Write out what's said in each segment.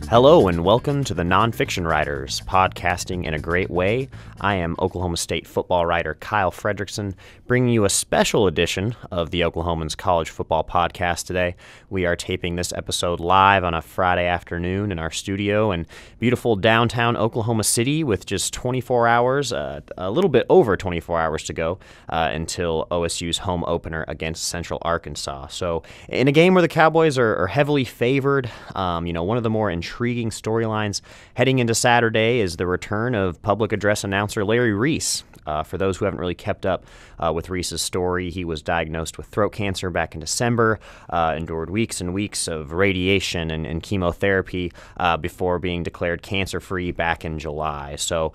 Hello and welcome to the Nonfiction Writers, podcasting in a great way. I am Oklahoma State football writer Kyle Fredrickson, bringing you a special edition of the Oklahomans College Football Podcast today. We are taping this episode live on a Friday afternoon in our studio in beautiful downtown Oklahoma City with just 24 hours, a little bit over 24 hours to go until OSU's home opener against Central Arkansas. So in a game where the Cowboys are heavily favored, one of the more intriguing storylines heading into Saturday is the return of public address announcer Larry Reece. For those who haven't really kept up with Reece's story, he was diagnosed with throat cancer back in December, endured weeks and weeks of radiation and chemotherapy before being declared cancer-free back in July. So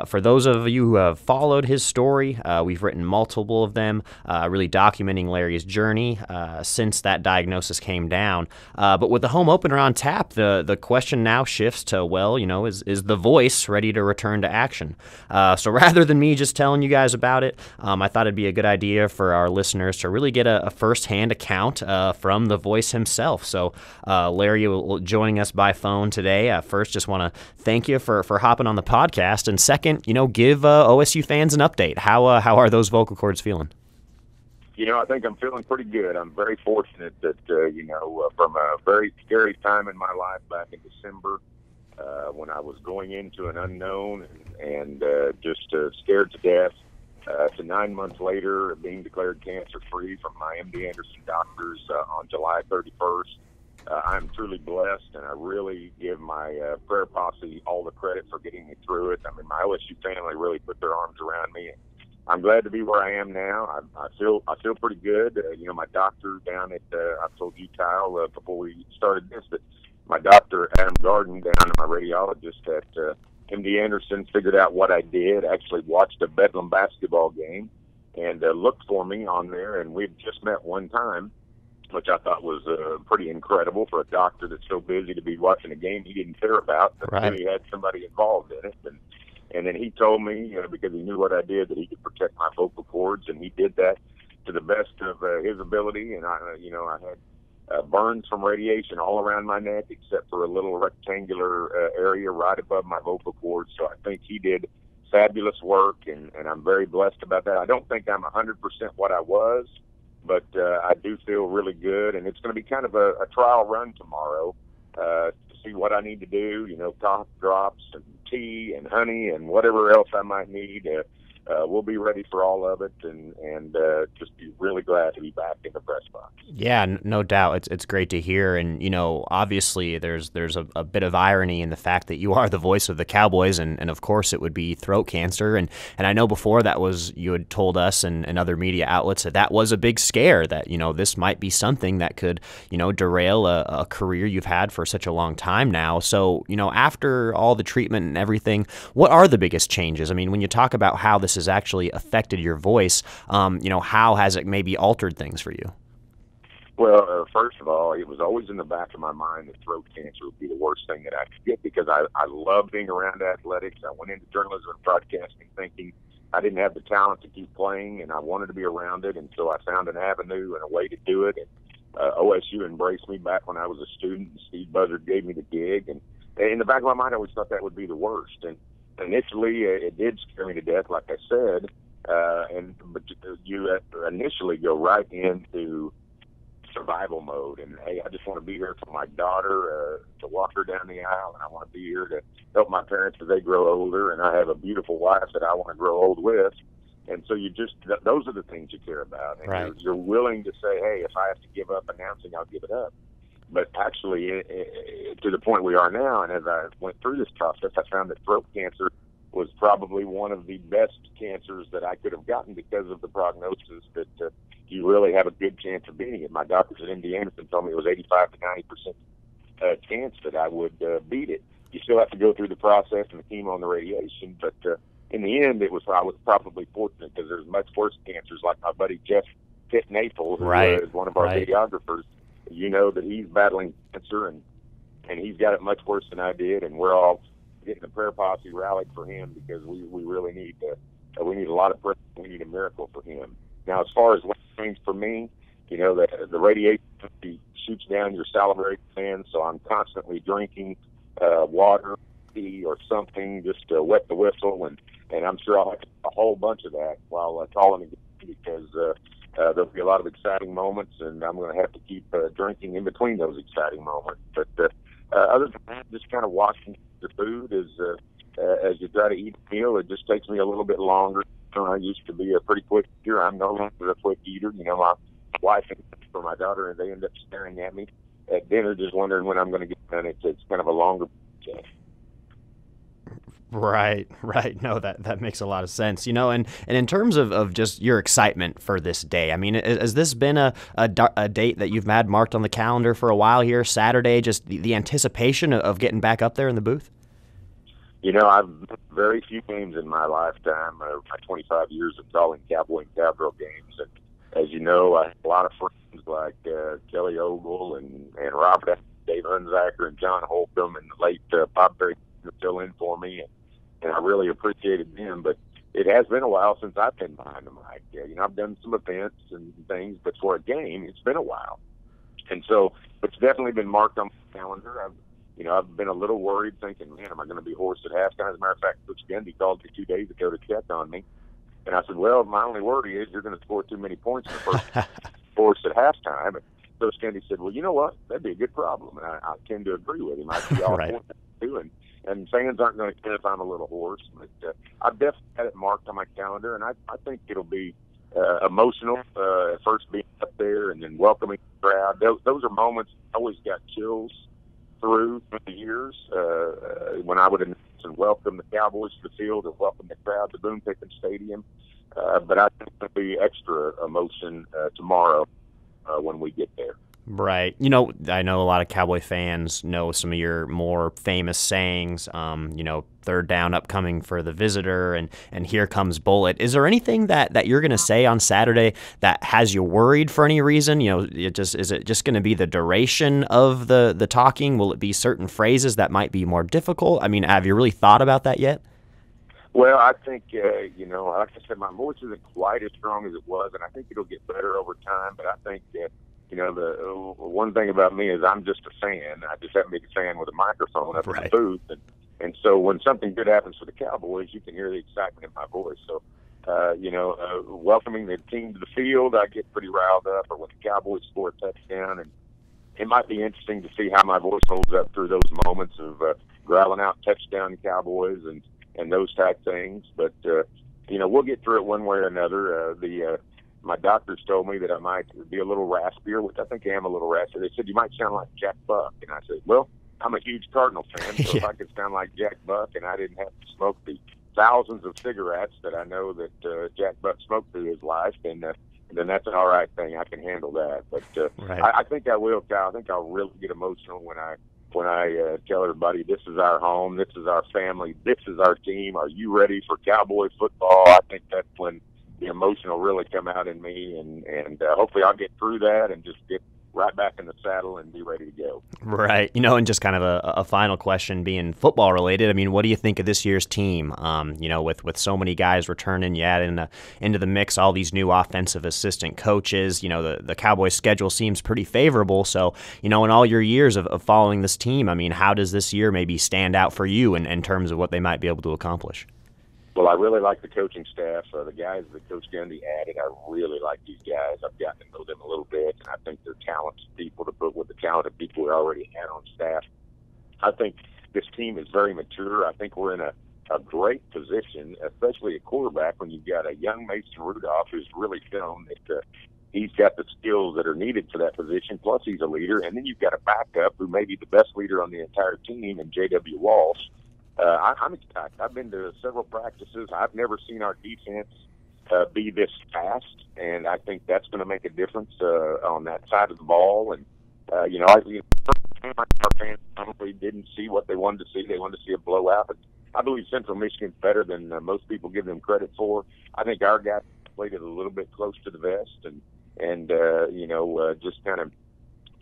for those of you who have followed his story, we've written multiple of them, really documenting Larry's journey since that diagnosis came down. But with the home opener on tap, the question now shifts to, is the voice ready to return to action? So rather than me just telling you guys about it, I thought it'd be a good idea for our listeners to really get a first-hand account from the voice himself. So Larry joining us by phone today. First, just want to thank you for hopping on the podcast, and second, give OSU fans an update. How are those vocal cords feeling? I think I'm feeling pretty good. I'm very fortunate that, from a very scary time in my life back in December, when I was going into an unknown and just scared to death, to 9 months later being declared cancer-free from my MD Anderson doctors on July 31st. I'm truly blessed, and I really give my prayer posse all the credit for getting me through it. I mean, my OSU family really put their arms around me. I'm glad to be where I am now. I feel pretty good. My doctor down at I've told you, Kyle, before we started this, that my doctor, Adam Garden, down at my radiologist at MD Anderson, figured out what I did, actually watched a Bedlam basketball game and looked for me on there, and we'd just met one time, which I thought was pretty incredible for a doctor that's so busy to be watching a game he didn't care about, but right. He had somebody involved in it. And then he told me, because he knew what I did, that he could protect my vocal cords, and he did that to the best of his ability. And I had burns from radiation all around my neck, except for a little rectangular area right above my vocal cords. So I think he did fabulous work, and I'm very blessed about that. I don't think I'm 100% what I was, but I do feel really good, and it's going to be kind of a trial run tomorrow to see what I need to do, cough drops and tea and honey and whatever else I might need. We'll be ready for all of it, and just be really glad to be back in the press box. Yeah, no doubt. It's great to hear, and obviously there's a bit of irony in the fact that you are the voice of the Cowboys, and of course it would be throat cancer, and I know before that was, you had told us and other media outlets that was a big scare, that this might be something that could derail a career you've had for such a long time now. So after all the treatment and everything, what are the biggest changes? I mean, when you talk about how this has actually affected your voice, how has it maybe altered things for you? Well, first of all, it was always in the back of my mind that throat cancer would be the worst thing that I could get, because I love being around athletics. I went into journalism and broadcasting thinking I didn't have the talent to keep playing, and I wanted to be around it, and so I found an avenue and a way to do it. And OSU embraced me back when I was a student, and Steve Buzzard gave me the gig. And in the back of my mind, I always thought that would be the worst. And initially, it did scare me to death, like I said, but you initially go right into survival mode, and hey, I just want to be here for my daughter, to walk her down the aisle, and I want to be here to help my parents as they grow older, and I have a beautiful wife that I want to grow old with. And so those are the things you care about, and right. You're willing to say, hey, if I have to give up announcing, I'll give it up. But actually, to the point we are now, and as I went through this process, I found that throat cancer was probably one of the best cancers that I could have gotten, because of the prognosis that you really have a good chance of beating it. My doctors at MD Anderson told me it was 85 to 90% chance that I would beat it. You still have to go through the process and the chemo and the radiation, but in the end, I was probably fortunate, because there's much worse cancers, like my buddy Jeff Pitt-Naples, who is one of our videographers. That he's battling cancer, and he's got it much worse than I did, and we're all getting the prayer posse rallied for him, because we really need a lot of prayer. We need a miracle for him. Now, as far as what changed for me, the radiation shoots down your salivary glands, so I'm constantly drinking water, tea, or something just to wet the whistle, and I'm sure I'll have a whole bunch of that while calling the game because there'll be a lot of exciting moments, and I'm going to have to keep drinking in between those exciting moments. But other than that, just kind of watching the food as you try to eat a meal. It just takes me a little bit longer. I used to be a pretty quick eater. I'm no longer a quick eater. My wife and for my daughter, and they end up staring at me at dinner, just wondering when I'm going to get done. It's kind of a longer process. Right. No, that makes a lot of sense. And in terms of just your excitement for this day, I mean, has this been a date that you've had marked on the calendar for a while here, Saturday, just the anticipation of getting back up there in the booth? I've been very few games in my lifetime, my 25 years of calling Cowboy and Cowgirl games. And as you know, I have a lot of friends like Kelly Ogle and Robert, Dave Unzacker, and John Holcomb, and the late Bob Berry fill in for me. And I really appreciated them. But it has been a while since I've been behind the mic. I've done some events and things, but for a game, it's been a while. And so it's definitely been marked on my calendar. I've been a little worried, thinking, man, am I going to be hoarse at halftime? As a matter of fact, Coach Gundy called me 2 days ago to check on me. And I said, well, my only worry is you're going to score too many points in the first hoarse at halftime. And Coach Gundy said, well, you know what? That'd be a good problem. And I tend to agree with him. I see all right. points too. And fans aren't going to care if I'm a little hoarse. But I've definitely had it marked on my calendar. And I think it'll be emotional at first being up there and then welcoming the crowd. Those are moments I always got chills through the years when I would announce and welcome the Cowboys to the field and welcome the crowd to Boone Pickens Stadium. But I think there'll be extra emotion tomorrow when we get there. Right. I know a lot of Cowboy fans know some of your more famous sayings, third down upcoming for the visitor and here comes bullet. Is there anything that you're going to say on Saturday that has you worried for any reason? Is it just going to be the duration of the talking? Will it be certain phrases that might be more difficult? I mean, have you really thought about that yet? Well, I think, like I said, my voice isn't quite as strong as it was, and I think it'll get better over time, but I think that the one thing about me is I'm just a fan. I just happen to be a fan with a microphone up in the booth. And so when something good happens for the Cowboys, you can hear the excitement in my voice. So, welcoming the team to the field, I get pretty riled up. Or when the Cowboys score a touchdown, and it might be interesting to see how my voice holds up through those moments of growling out touchdown Cowboys and those type things. But, we'll get through it one way or another. My doctors told me that I might be a little raspier, which I think I am a little raspier. They said, you might sound like Jack Buck. And I said, well, I'm a huge Cardinal fan, so if I could sound like Jack Buck and I didn't have to smoke the thousands of cigarettes that I know that Jack Buck smoked through his life, then that's an all right thing. I can handle that. But I think I will, Kyle. I think I'll really get emotional when I tell everybody this is our home, this is our family, this is our team. Are you ready for Cowboy football? I think that's when the emotion will really come out in me, and hopefully I'll get through that and just get right back in the saddle and be ready to go. Right. And just kind of a final question being football related. I mean, what do you think of this year's team? With so many guys returning, you add into the mix all these new offensive assistant coaches. The Cowboys' schedule seems pretty favorable. So, in all your years of following this team, I mean, how does this year maybe stand out for you in terms of what they might be able to accomplish? Well, I really like the coaching staff. The guys that Coach Gundy added, I really like these guys. I've gotten to know them a little bit, and I think they're talented people to put with the talented people we already had on staff. I think this team is very mature. I think we're in a great position, especially at quarterback, when you've got a young Mason Rudolph who's really shown that he's got the skills that are needed for that position, plus he's a leader. And then you've got a backup who may be the best leader on the entire team in J.W. Walsh. I'm excited. I've been to several practices. I've never seen our defense be this fast, and I think that's going to make a difference on that side of the ball. And, our fans probably didn't see what they wanted to see. They wanted to see a blowout. But I believe Central Michigan's better than most people give them credit for. I think our guys played it a little bit close to the vest and just kind of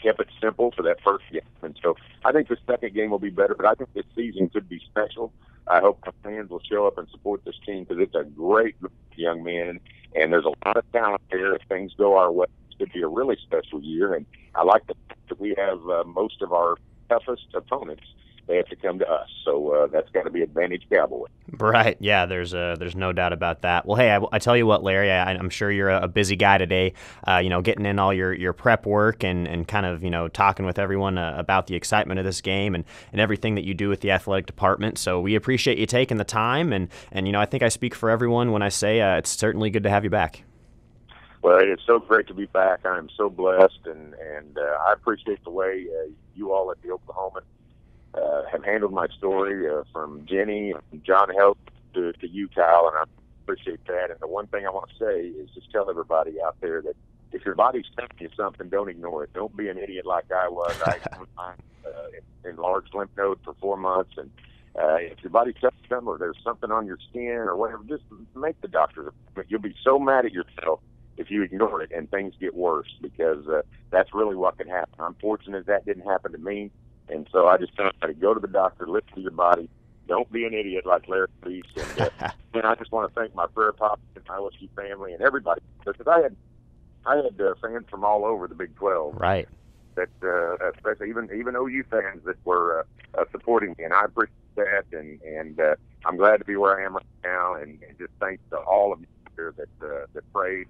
kept it simple for that first game. And so I think the second game will be better, but I think this season could be special. I hope the fans will show up and support this team because it's a great group of young men, and there's a lot of talent there. If things go our way, it could be a really special year. And I like the fact that we have most of our toughest opponents they have to come to us. So that's got to be advantage Cowboy. Right. Yeah, there's no doubt about that. Well, hey, I tell you what, Larry, I'm sure you're a busy guy today, getting in all your prep work and kind of, talking with everyone about the excitement of this game and everything that you do with the athletic department. So we appreciate you taking the time. And I think I speak for everyone when I say it's certainly good to have you back. Well, it is so great to be back. I am so blessed, and I appreciate the way you all at the Oklahoman have handled my story, from Jenny and John Help to you, Kyle, and I appreciate that. And the one thing I want to say is just tell everybody out there that if your body's telling you something, don't ignore it. Don't be an idiot like I was. I was enlarged lymph node for 4 months, and if your body's telling you something or there's something on your skin or whatever, just make the doctor's appointment. You'll be so mad at yourself if you ignore it and things get worse, because that's really what could happen. I'm fortunate that didn't happen to me. And so I just tell everybody, go to the doctor, listen to your body. Don't be an idiot like Larry Reece. And I just want to thank my prayer pop and my LSU family and everybody, because I had fans from all over the Big 12. Right. That especially even OU fans that were supporting me, and I appreciate that. And I'm glad to be where I am right now. And just thanks to all of you that prayed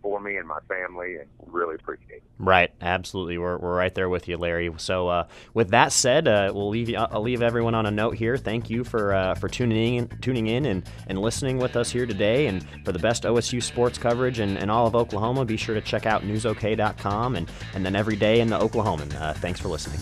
for me and my family, and really appreciate it. Right, absolutely. We're right there with you, Larry. So with that said, I'll leave everyone on a note here. Thank you for tuning in and listening with us here today. And for the best OSU sports coverage in all of Oklahoma, be sure to check out newsok.com and then every day in the Oklahoman. Thanks for listening.